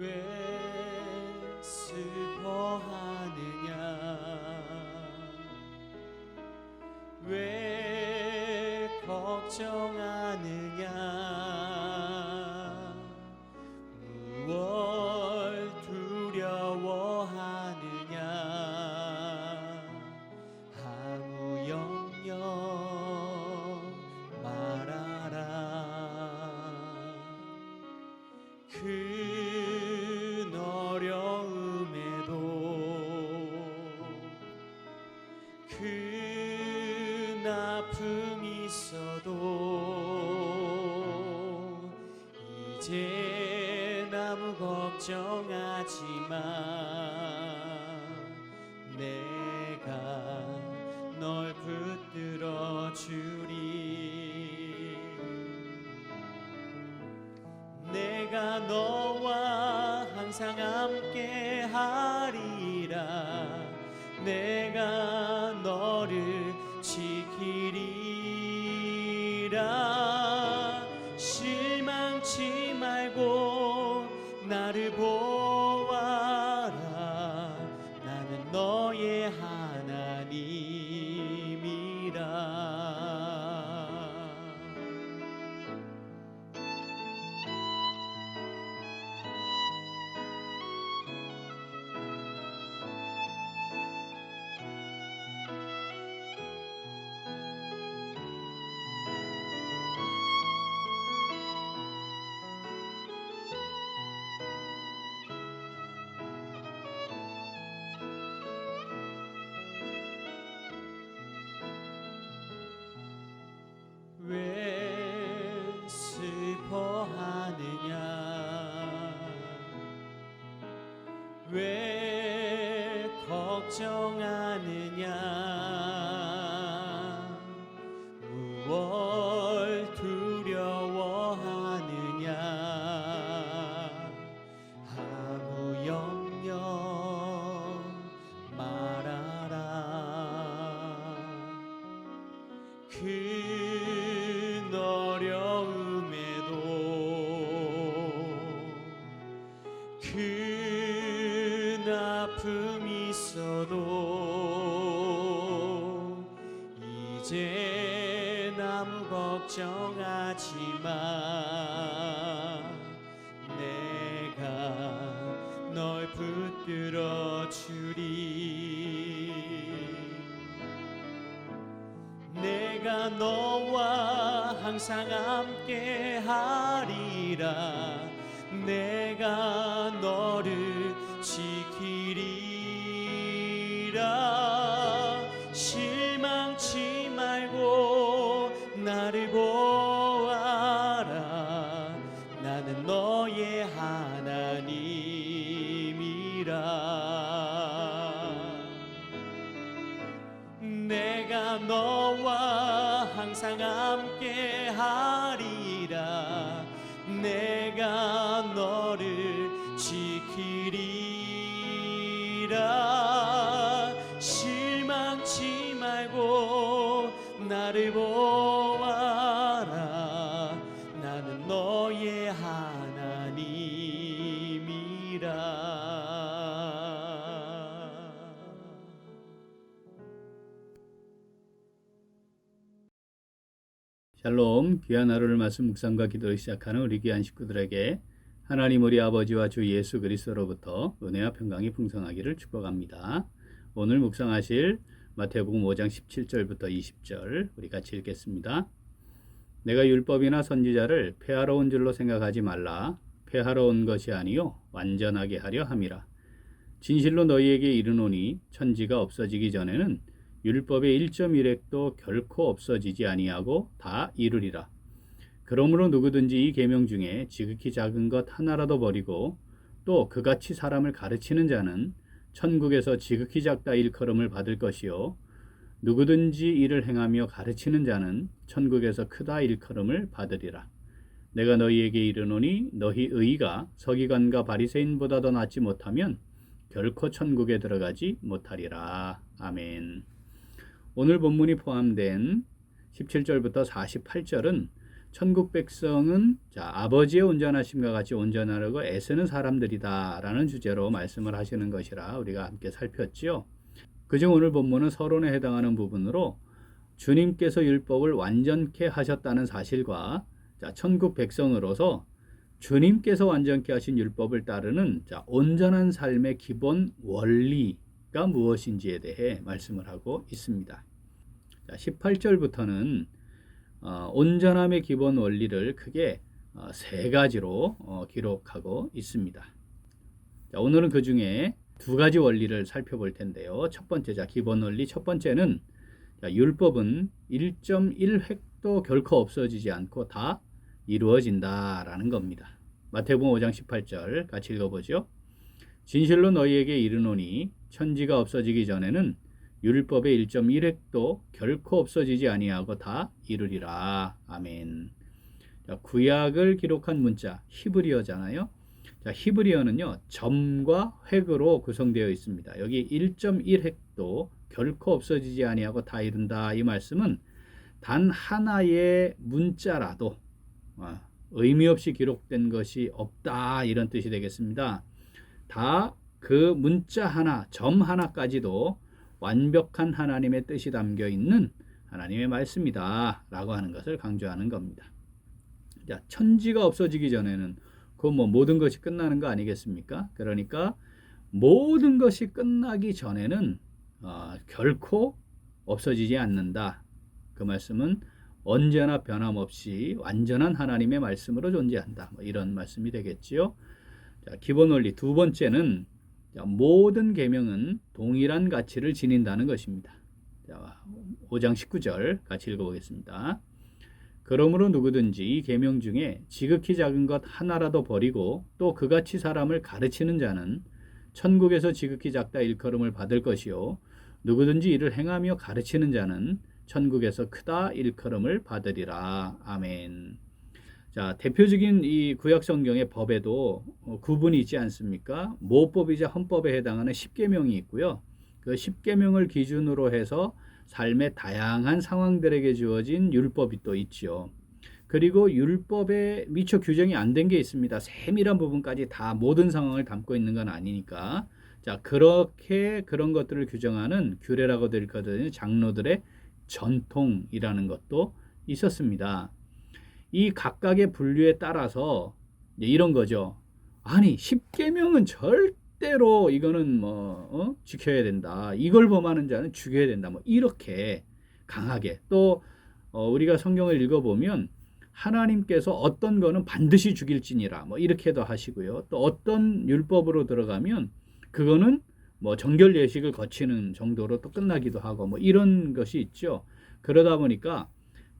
왜 슬퍼하느냐 왜 걱정하느냐 무얼 두려워하느냐 아무 염려 말아라 큰 어려움에도 큰 아픔이 있어도 이제 아무 걱정하지 마 내가 널 붙들어 주리 내가 너와 항상 함께 하리라 내가 너를 지키리라 실망치 말고 나를 보아라 나는 너의 하나님이라 왜 슬퍼하느냐 왜 걱정하느냐 무얼 두려워하느냐 아무 염려 말아라 큰 어려움에도 큰 아픔이 있어도 이제 아무 걱정하지 마 내가 널 붙들어 주리 내가 너와 항상 함께 하리라 내가 너를 지키리라 실망치 말고 나를 보아라 나는 너의 하나님이라 내가 너와 항상 함께 하리라 내가 너를 지키리라 실망치 말고 나를 보아라 나는 너의 하나님이라 샬롬, 귀한 하루를 말씀 묵상과 기도를 시작하는 우리 귀한 식구들에게 하나님 우리 아버지와 주 예수 그리스도로부터 은혜와 평강이 풍성하기를 축복합니다. 오늘 묵상하실 마태복음 5장 17절부터 20절 우리 같이 읽겠습니다. 내가 율법이나 선지자를 폐하러 온 줄로 생각하지 말라. 폐하러 온 것이 아니요 완전하게 하려 함이라. 진실로 너희에게 이르노니 천지가 없어지기 전에는 율법의 1.1획도 결코 없어지지 아니하고 다 이루리라. 그러므로 누구든지 이 계명 중에 지극히 작은 것 하나라도 버리고 또 그같이 사람을 가르치는 자는 천국에서 지극히 작다 일컬음을 받을 것이요 누구든지 이를 행하며 가르치는 자는 천국에서 크다 일컬음을 받으리라. 내가 너희에게 이르노니 너희 의가 서기관과 바리새인보다 더 낫지 못하면 결코 천국에 들어가지 못하리라. 아멘. 오늘 본문이 포함된 17절부터 48절은 천국 백성은 아버지의 온전하심과 같이 온전하려고 애쓰는 사람들이다라는 주제로 말씀을 하시는 것이라 우리가 함께 살폈지요. 그중 오늘 본문은 서론에 해당하는 부분으로 주님께서 율법을 완전케 하셨다는 사실과 천국 백성으로서 주님께서 완전케 하신 율법을 따르는 온전한 삶의 기본 원리가 무엇인지에 대해 말씀을 하고 있습니다. 18절부터는 온전함의 기본 원리를 크게 세 가지로 기록하고 있습니다. 오늘은 그 중에 두 가지 원리를 살펴볼 텐데요. 첫 번째, 기본 원리 첫 번째는 율법은 1.1획도 결코 없어지지 않고 다 이루어진다라는 겁니다. 마태복음 5장 18절 같이 읽어보죠. 진실로 너희에게 이르노니 천지가 없어지기 전에는 율법의 1.1획도 결코 없어지지 아니하고 다 이루리라. 아멘. 구약을 기록한 문자 히브리어잖아요. 히브리어는요, 점과 획으로 구성되어 있습니다. 여기 1.1획도 결코 없어지지 아니하고 다 이룬다. 이 말씀은 단 하나의 문자라도 의미 없이 기록된 것이 없다. 이런 뜻이 되겠습니다. 다 그 문자 하나, 점 하나까지도 완벽한 하나님의 뜻이 담겨 있는 하나님의 말씀이다 라고 하는 것을 강조하는 겁니다. 천지가 없어지기 전에는 모든 것이 끝나는 거 아니겠습니까? 그러니까 모든 것이 끝나기 전에는 결코 없어지지 않는다. 그 말씀은 언제나 변함없이 완전한 하나님의 말씀으로 존재한다. 이런 말씀이 되겠지요. 기본 원리 두 번째는 모든 계명은 동일한 가치를 지닌다는 것입니다. 5장 19절 같이 읽어보겠습니다. 그러므로 누구든지 이 계명 중에 지극히 작은 것 하나라도 버리고 또 그같이 사람을 가르치는 자는 천국에서 지극히 작다 일컬음을 받을 것이요 누구든지 이를 행하며 가르치는 자는 천국에서 크다 일컬음을 받으리라. 아멘. 대표적인 이 구약 성경의 법에도 구분이 있지 않습니까? 모법이자 헌법에 해당하는 10계명이 있고요. 그 10계명을 기준으로 해서 삶의 다양한 상황들에게 주어진 율법이 또 있지요. 그리고 율법에 미처 규정이 안 된 게 있습니다. 세밀한 부분까지 다 모든 상황을 담고 있는 건 아니니까. 그렇게 그런 것들을 규정하는 규례라고 들거든요. 장로들의 전통이라는 것도 있었습니다. 이 각각의 분류에 따라서 이런 거죠. 아니 10계명은 절대로 이거는 지켜야 된다. 이걸 범하는 자는 죽여야 된다. 이렇게 강하게 또 우리가 성경을 읽어보면 하나님께서 어떤 거는 반드시 죽일지니라 이렇게도 하시고요. 또 어떤 율법으로 들어가면 그거는 정결 예식을 거치는 정도로 또 끝나기도 하고 이런 것이 있죠. 그러다 보니까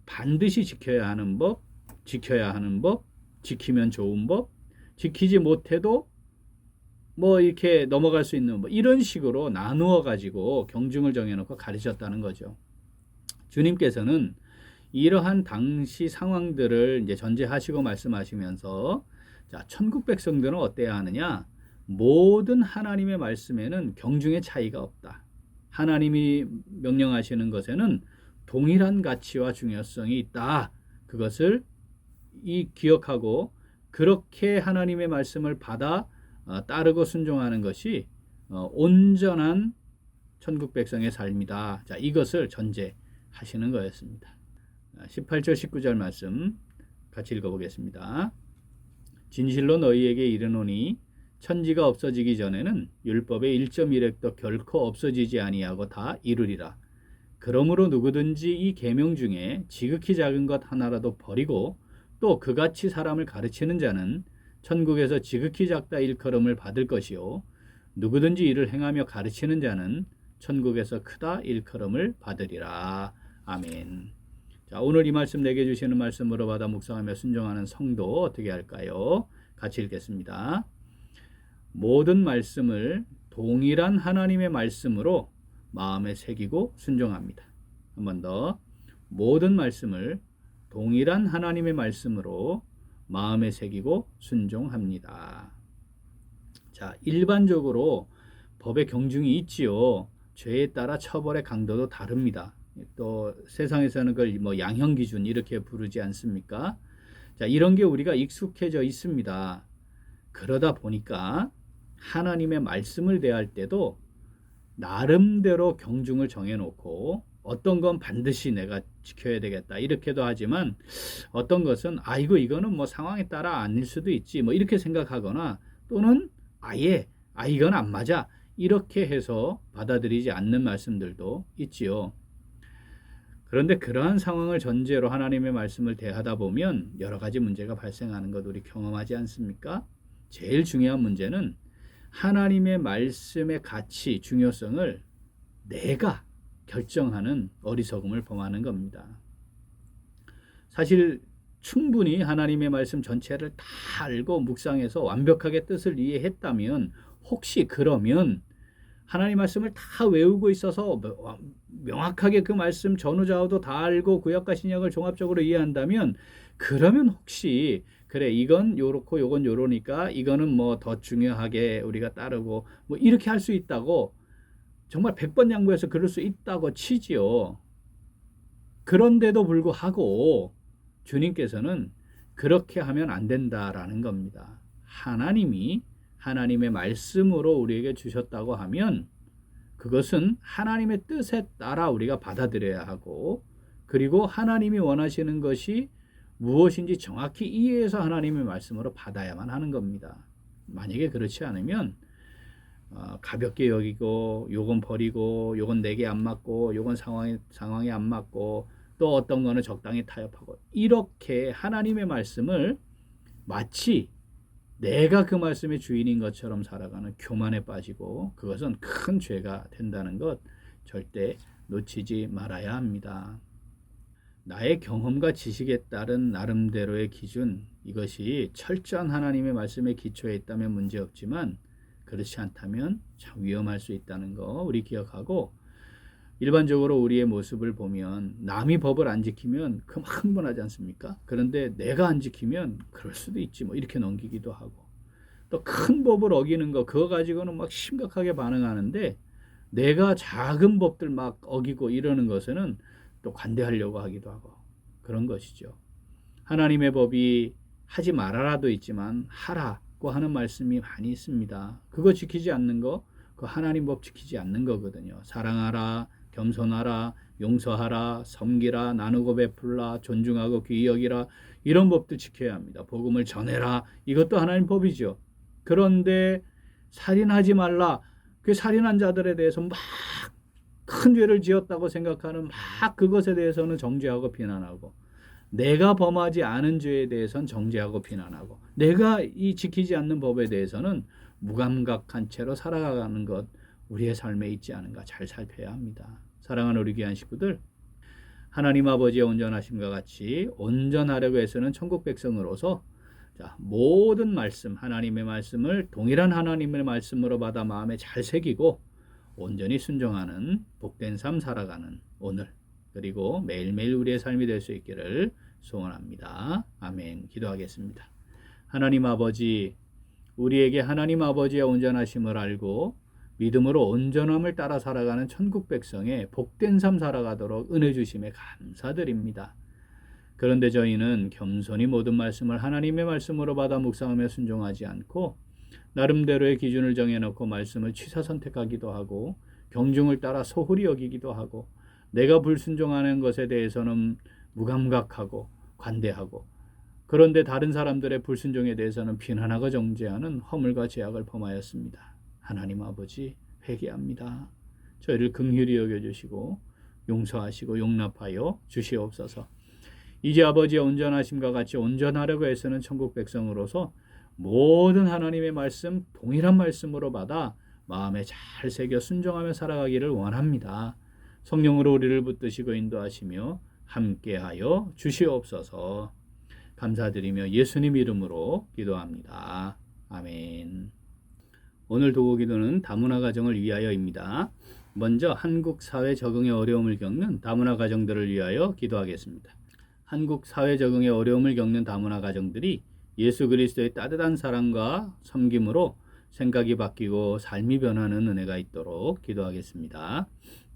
반드시 지켜야 하는 법, 지켜야 하는 법, 지키면 좋은 법, 지키지 못해도 이렇게 넘어갈 수 있는 이런 식으로 나누어 가지고 경중을 정해놓고 가르쳤다는 거죠. 주님께서는 이러한 당시 상황들을 이제 전제하시고 말씀하시면서 천국 백성들은 어때야 하느냐? 모든 하나님의 말씀에는 경중의 차이가 없다. 하나님이 명령하시는 것에는 동일한 가치와 중요성이 있다. 그것을 기억하고 그렇게 하나님의 말씀을 받아 따르고 순종하는 것이 온전한 천국 백성의 삶이다. 이것을 전제하시는 거였습니다. 18절 19절 말씀 같이 읽어보겠습니다. 진실로 너희에게 이르노니 천지가 없어지기 전에는 율법의 1.1획도 결코 없어지지 아니하고 다 이루리라. 그러므로 누구든지 이 계명 중에 지극히 작은 것 하나라도 버리고 또 그같이 사람을 가르치는 자는 천국에서 지극히 작다 일컬음을 받을 것이요 누구든지 이를 행하며 가르치는 자는 천국에서 크다 일컬음을 받으리라. 아멘. 오늘 이 말씀 내게 주시는 말씀으로 받아 묵상하며 순종하는 성도 어떻게 할까요? 같이 읽겠습니다. 모든 말씀을 동일한 하나님의 말씀으로 마음에 새기고 순종합니다. 한 번 더. 모든 말씀을 동일한 하나님의 말씀으로 마음에 새기고 순종합니다. 일반적으로 법의 경중이 있지요. 죄에 따라 처벌의 강도도 다릅니다. 또 세상에서는 그걸 뭐 양형 기준 이렇게 부르지 않습니까? 자, 이런 게 우리가 익숙해져 있습니다. 그러다 보니까 하나님의 말씀을 대할 때도 나름대로 경중을 정해놓고 어떤 건 반드시 내가 지켜야 되겠다 이렇게도 하지만 어떤 것은 이거는 뭐 상황에 따라 아닐 수도 있지 뭐 이렇게 생각하거나 또는 아예 이건 안 맞아 이렇게 해서 받아들이지 않는 말씀들도 있지요. 그런데 그러한 상황을 전제로 하나님의 말씀을 대하다 보면 여러 가지 문제가 발생하는 것 우리 경험하지 않습니까? 제일 중요한 문제는 하나님의 말씀의 가치, 중요성을 내가 결정하는 어리석음을 범하는 겁니다. 사실 충분히 하나님의 말씀 전체를 다 알고 묵상해서 완벽하게 뜻을 이해했다면 혹시 그러면 하나님 말씀을 다 외우고 있어서 명확하게 그 말씀 전후좌우도 다 알고 구약과 신약을 종합적으로 이해한다면 그러면 혹시 그래 이건 요렇고 요건 요러니까 이거는 뭐 더 중요하게 우리가 따르고 뭐 이렇게 할 수 있다고 정말 100번 양보해서 그럴 수 있다고 치지요. 그런데도 불구하고 주님께서는 그렇게 하면 안 된다라는 겁니다. 하나님이 하나님의 말씀으로 우리에게 주셨다고 하면 그것은 하나님의 뜻에 따라 우리가 받아들여야 하고 그리고 하나님이 원하시는 것이 무엇인지 정확히 이해해서 하나님의 말씀으로 받아야만 하는 겁니다. 만약에 그렇지 않으면 가볍게 여기고 요건 버리고 요건 내게 안 맞고 요건 상황에 안 맞고 또 어떤 거는 적당히 타협하고 이렇게 하나님의 말씀을 마치 내가 그 말씀의 주인인 것처럼 살아가는 교만에 빠지고 그것은 큰 죄가 된다는 것 절대 놓치지 말아야 합니다. 나의 경험과 지식에 따른 나름대로의 기준 이것이 철저한 하나님의 말씀에 기초해 있다면 문제없지만 그렇지 않다면 참 위험할 수 있다는 거 우리 기억하고 일반적으로 우리의 모습을 보면 남이 법을 안 지키면 그만 흥분하지 않습니까? 그런데 내가 안 지키면 그럴 수도 있지 뭐 이렇게 넘기기도 하고 또 큰 법을 어기는 거 그거 가지고는 막 심각하게 반응하는데 내가 작은 법들 막 어기고 이러는 것에는 또 관대하려고 하기도 하고 그런 것이죠. 하나님의 법이 하지 말아라도 있지만 하라고 하는 말씀이 많이 있습니다. 그거 지키지 않는 거 그 하나님 법 지키지 않는 거거든요. 사랑하라, 겸손하라, 용서하라, 섬기라, 나누고 베풀라, 존중하고 귀히 여기라 이런 법도 지켜야 합니다. 복음을 전해라 이것도 하나님 법이죠. 그런데 살인하지 말라 그 살인한 자들에 대해서 막 큰 죄를 지었다고 생각하는 막 그것에 대해서는 정죄하고 비난하고 내가 범하지 않은 죄에 대해서는 정죄하고 비난하고 내가 이 지키지 않는 법에 대해서는 무감각한 채로 살아가는 것 우리의 삶에 있지 않은가 잘 살펴야 합니다. 사랑하는 우리 귀한 식구들 하나님 아버지의 온전하심과 같이 온전하려고 해서는 천국 백성으로서 모든 말씀 하나님의 말씀을 동일한 하나님의 말씀으로 받아 마음에 잘 새기고 온전히 순종하는 복된 삶 살아가는 오늘 그리고 매일매일 우리의 삶이 될 수 있기를 소원합니다. 아멘. 기도하겠습니다. 하나님 아버지 우리에게 하나님 아버지의 온전하심을 알고 믿음으로 온전함을 따라 살아가는 천국 백성의 복된 삶 살아가도록 은혜 주심에 감사드립니다. 그런데 저희는 겸손히 모든 말씀을 하나님의 말씀으로 받아 묵상하며 순종하지 않고 나름대로의 기준을 정해놓고 말씀을 취사 선택하기도 하고 경중을 따라 소홀히 여기기도 하고 내가 불순종하는 것에 대해서는 무감각하고 관대하고 그런데 다른 사람들의 불순종에 대해서는 비난하고 정죄하는 허물과 죄악을 범하였습니다. 하나님 아버지 회개합니다. 저희를 긍휼히 여겨주시고 용서하시고 용납하여 주시옵소서. 이제 아버지의 온전하심과 같이 온전하려고 애쓰는 천국 백성으로서 모든 하나님의 말씀 동일한 말씀으로 받아 마음에 잘 새겨 순종하며 살아가기를 원합니다. 성령으로 우리를 붙드시고 인도하시며 함께하여 주시옵소서. 감사드리며 예수님 이름으로 기도합니다. 아멘. 오늘 도구 기도는 다문화 가정을 위하여입니다. 먼저 한국 사회 적응에 어려움을 겪는 다문화 가정들을 위하여 기도하겠습니다. 한국 사회 적응에 어려움을 겪는 다문화 가정들이 예수 그리스도의 따뜻한 사랑과 섬김으로 생각이 바뀌고 삶이 변하는 은혜가 있도록 기도하겠습니다.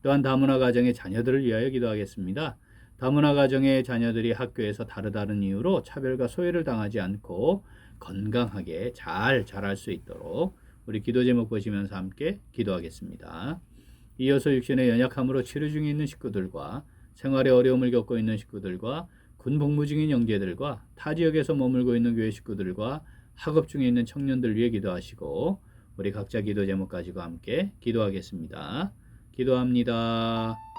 또한 다문화 가정의 자녀들을 위하여 기도하겠습니다. 다문화 가정의 자녀들이 학교에서 다른 이유로 차별과 소외를 당하지 않고 건강하게 잘 자랄 수 있도록 우리 기도 제목 보시면서 함께 기도하겠습니다. 이어서 육신의 연약함으로 치료 중에 있는 식구들과 생활에 어려움을 겪고 있는 식구들과 군 복무 중인 형제들과 타 지역에서 머물고 있는 교회 식구들과 학업 중에 있는 청년들 위해 기도하시고 우리 각자 기도 제목 가지고 함께 기도하겠습니다. 기도합니다.